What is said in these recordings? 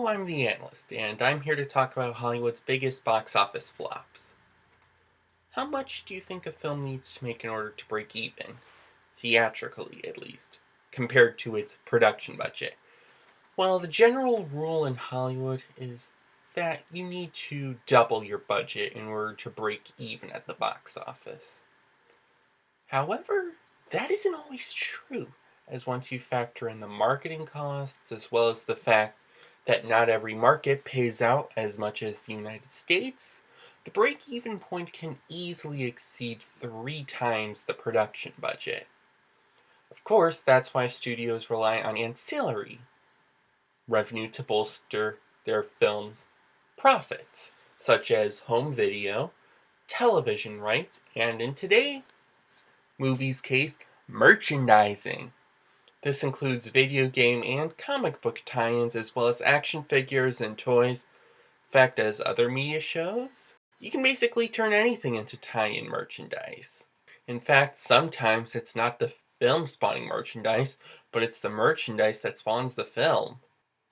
Hello, I'm the Analyst, and I'm here to talk about Hollywood's biggest box office flops. How much do you think a film needs to make in order to break even, theatrically at least, compared to its production budget? Well, the general rule in Hollywood is that you need to double your budget in order to break even at the box office. However, that isn't always true, as once you factor in the marketing costs as well as the fact that not every market pays out as much as the United States, the break-even point can easily exceed 3 times the production budget. Of course, that's why studios rely on ancillary revenue to bolster their films' profits, such as home video, television rights, and in today's movie's case, merchandising. This includes video game and comic book tie-ins as well as action figures and toys. In fact, as other media shows, you can basically turn anything into tie-in merchandise. In fact, sometimes it's not the film spawning merchandise, but it's the merchandise that spawns the film.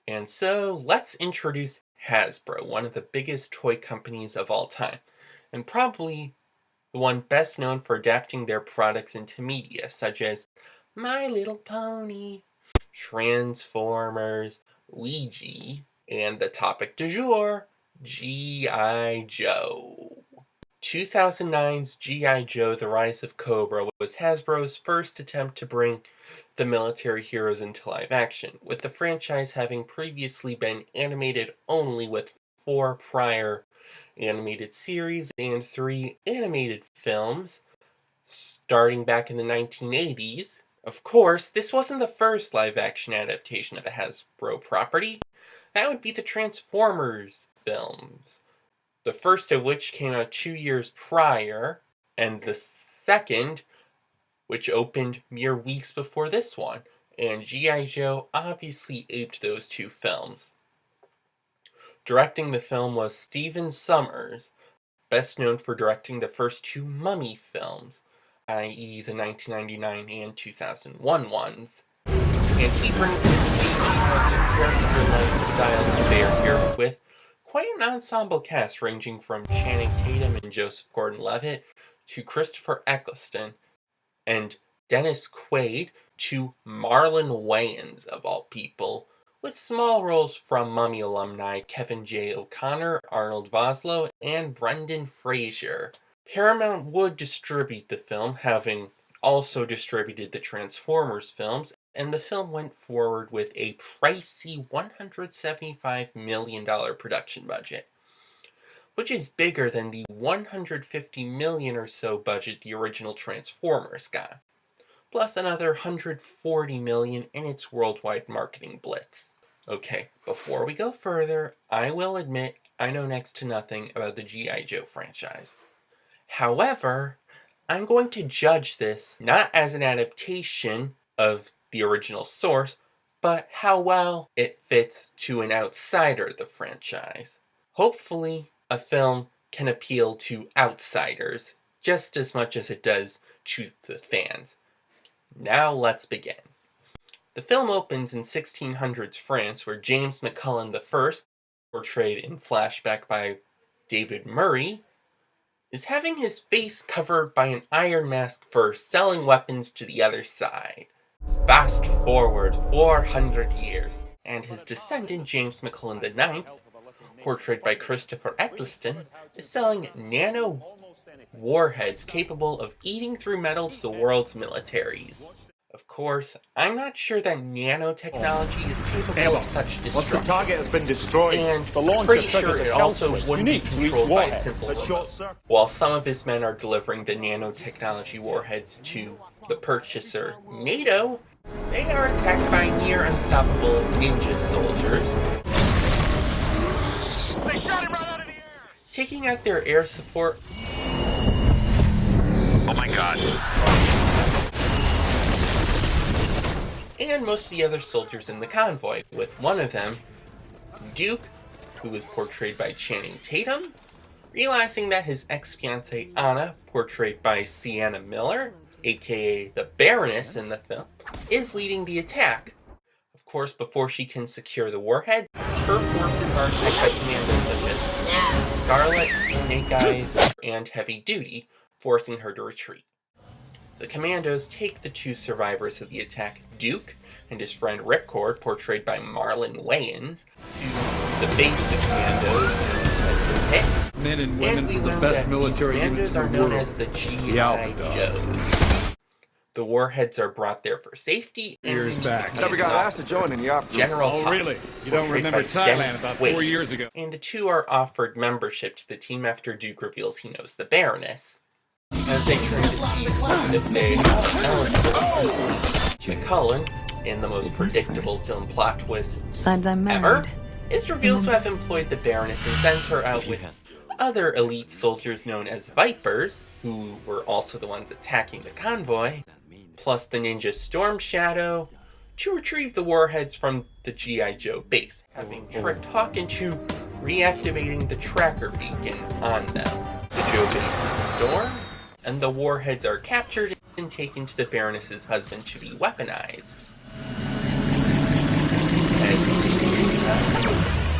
And so, let's introduce Hasbro, one of the biggest toy companies of all time, and probably the one best known for adapting their products into media, such as My Little Pony, Transformers, Ouija, and the topic du jour, G.I. Joe. 2009's G.I. Joe: The Rise of Cobra was Hasbro's first attempt to bring the military heroes into live action, with the franchise having previously been animated only with 4 prior animated series and 3 animated films, starting back in the 1980s. Of course, this wasn't the first live-action adaptation of a Hasbro property. That would be the Transformers films, the first of which came out 2 years prior, and the second, which opened mere weeks before this one, and G.I. Joe obviously aped those 2 films. Directing the film was Stephen Sommers, best known for directing the first 2 Mummy films, i.e. the 1999 and 2001 ones, and he brings his CG-heavy character-light style to bear here with quite an ensemble cast ranging from Channing Tatum and Joseph Gordon-Levitt to Christopher Eccleston and Dennis Quaid to Marlon Wayans, of all people, with small roles from Mummy alumni Kevin J. O'Connor, Arnold Vosloo, and Brendan Fraser. Paramount would distribute the film, having also distributed the Transformers films, and the film went forward with a pricey $175 million production budget, which is bigger than the $150 million or so budget the original Transformers got, plus another $140 million in its worldwide marketing blitz. Okay, before we go further, I will admit I know next to nothing about the G.I. Joe franchise. However, I'm going to judge this not as an adaptation of the original source, but how well it fits to an outsider of the franchise. Hopefully, a film can appeal to outsiders just as much as it does to the fans. Now let's begin. The film opens in 1600s France, where James McCullen I, portrayed in flashback by David Murray, is having his face covered by an iron mask for selling weapons to the other side. Fast forward 400 years, and his descendant James McCullen IX, portrayed by Christopher Eccleston, is selling nano warheads capable of eating through metal to the world's militaries. Of course, I'm not sure that nanotechnology is capable of such destruction. Once the target has been destroyed, and the launcher pretty sure triggers a it kill also switch. wouldn't be Unique to each controlled by a warhead. simple A short remote. circuit. While some of his men are delivering the nanotechnology warheads to the purchaser, NATO, they are attacked by near unstoppable ninja soldiers, They shot him right out of the air! taking out their air support Oh my god. and most of the other soldiers in the convoy, with one of them, Duke, who was portrayed by Channing Tatum, realizing that his ex-fiancée Anna, portrayed by Sienna Miller, aka the Baroness in the film, is leading the attack. Of course, before she can secure the warhead, her forces are attacked by commandos such as Scarlet, Snake Eyes, and Heavy Duty, forcing her to retreat. The commandos take the two survivors of the attack, Duke and his friend Ripcord, portrayed by Marlon Wayans, to the base of the commandos as the Pit. Men and women from the best military units are in the known world. as the G.I. Joes. The warheads are brought there for safety. Years back. Never got asked to join in the op group. General Oh, Hawk, really? You don't portrayed remember by Thailand Dennis about Quaid. 4 years ago? And the two are offered membership to the team after Duke reveals he knows the Baroness. As they try to see if they are eligible, McCullen, in the most predictable film plot twist Besides, I'm married. ever, is revealed to have employed the Baroness and sends her out with other elite soldiers known as Vipers, who were also the ones attacking the convoy, plus the ninja Storm Shadow, to retrieve the warheads from the G.I. Joe base, having tricked Hawk into reactivating the tracker beacon on them. The Joe base is stormed, and the warheads are captured and taken to the Baroness's husband to be weaponized. As he is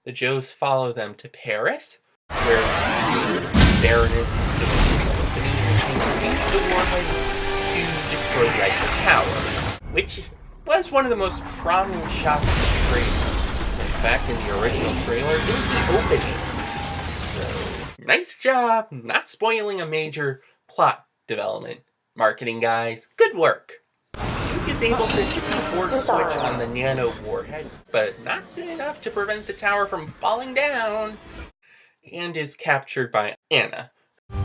the Joes follow them to Paris, where the Baroness company intends to use the warhead to destroy the Eiffel Tower, which was one of the most prominent shots of the trailer. In fact, in the original trailer, it was the opening. So, nice job not spoiling a major plot development. Marketing guys, good work. Duke is able to hit the board switch on the nano warhead, but not soon enough to prevent the tower from falling down, and is captured by Anna,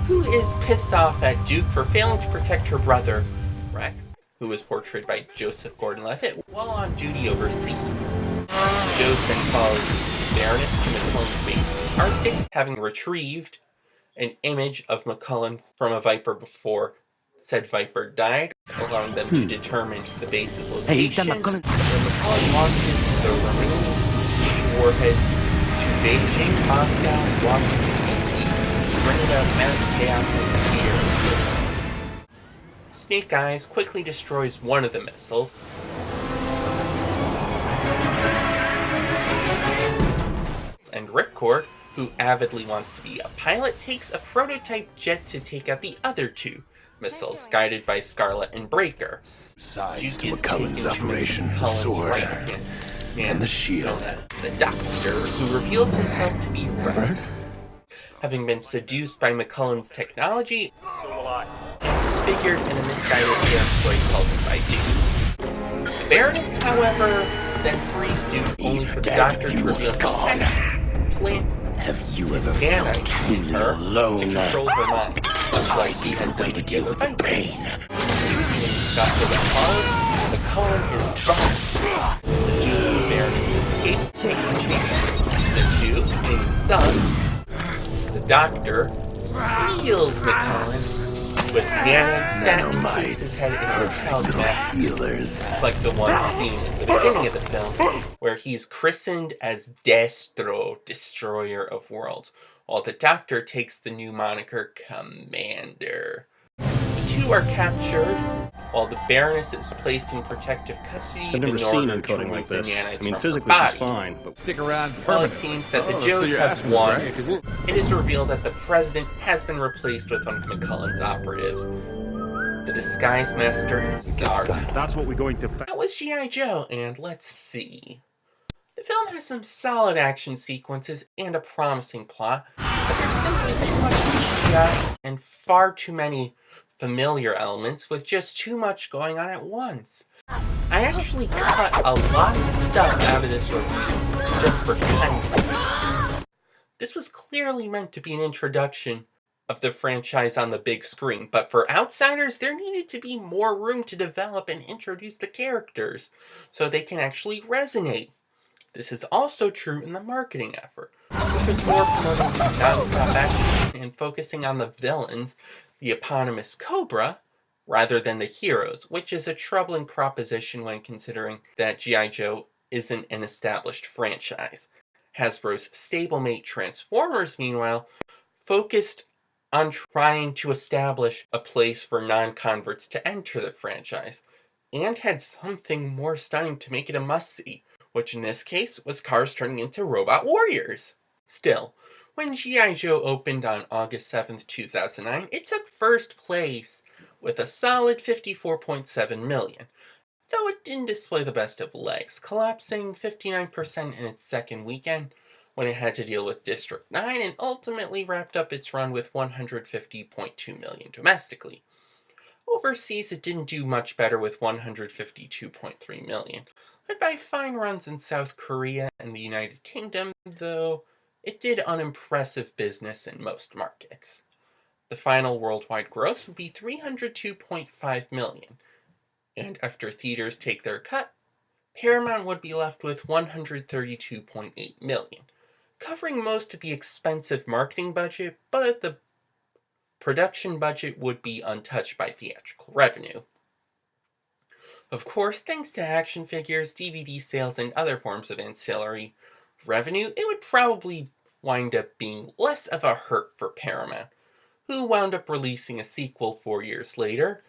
who is pissed off at Duke for failing to protect her brother, Rex, who was portrayed by Joseph Gordon-Levitt, while on duty overseas. The Joes then followed Baroness to McCullen's base in the Arctic, having retrieved an image of McCullen from a Viper before said Viper died, allowing them to determine the base's location. When McCullen launches the remaining warheads to Beijing, Moscow, and Washington, D.C. to bring about mass chaos and fear. Snake Eyes quickly destroys one of the missiles, and Ripcord, who avidly wants to be a pilot, takes a prototype jet to take out the other two missiles, guided by Scarlet and Breaker. Sides to McCullen's operation, the sword, and the shield. Known as the Doctor, who reveals himself to be Rex, having been seduced by McCullen's technology and disfigured in a misguided airstrike called by Duke. The Baroness, however, then frees Duke only for the Doctor to reveal his plan. Have you ever Nana felt truly her alone? to control her mind, much like he had done way to with the deal other with the Vipers. pain. Using the disgusting that follows, McCullen is gone. The Duke and the Baroness escape, taking chase. The two, in the sun, the Doctor heals McCullen with nano and puts his head in a hotel mask, Healers. like the one seen at the beginning of the film, where he's christened as Destro, Destroyer of Worlds, while the Doctor takes the new moniker Commander. The two are captured, while the Baroness is placed in protective custody I've never in seen order to encoding remove like the this. nanites I mean, from her physically she's body. fine, but Stick around Well, it permanently. seems that the Oh, so Joes you're have asking me, won. right? 'Cause we're- It is revealed that the President has been replaced with one of McCullen's operatives, the Disguise Master, Zart. that's what we're going to... That was G.I. Joe, and let's see. The film has some solid action sequences and a promising plot, but there's simply too much CGI and far too many familiar elements with just too much going on at once. I actually cut a lot of stuff out of this review just for time's sake. This was clearly meant to be an introduction of the franchise on the big screen, but for outsiders, there needed to be more room to develop and introduce the characters so they can actually resonate. This is also true in the marketing effort, which was more promoting non-stop action and focusing on the villains, the eponymous Cobra, rather than the heroes, which is a troubling proposition when considering that G.I. Joe isn't an established franchise. Hasbro's stablemate Transformers, meanwhile, focused on trying to establish a place for non-converts to enter the franchise. and had something more stunning to make it a must-see, which in this case was cars turning into robot warriors. Still, when G.I. Joe opened on August 7th, 2009, it took first place with a solid $54.7 million, though it didn't display the best of legs, collapsing 59% in its second weekend when it had to deal with District 9 and ultimately wrapped up its run with $150.2 million domestically. Overseas, it didn't do much better with $152.3 million, led by fine runs in South Korea and the United Kingdom, though it did unimpressive business in most markets. The final worldwide gross would be $302.5 million, and after theaters take their cut, Paramount would be left with $132.8 million, covering most of the expensive marketing budget, but the production budget would be untouched by theatrical revenue. Of course, thanks to action figures, DVD sales, and other forms of ancillary revenue, it would probably wind up being less of a hurt for Paramount, who wound up releasing a sequel 4 years later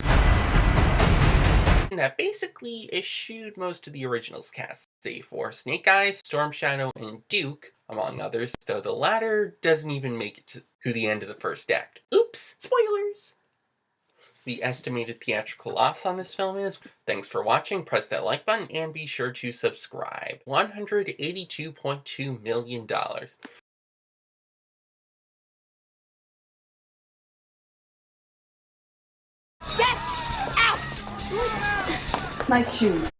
that basically eschewed most of the original's cast, save for Snake Eyes, Storm Shadow, and Duke, among others, though the latter doesn't even make it to the end of the first act. Oops! Spoilers! The estimated theatrical loss on this film is, thanks for watching, press that like button, and be sure to subscribe, $182.2 million. Get out! Nice shoes.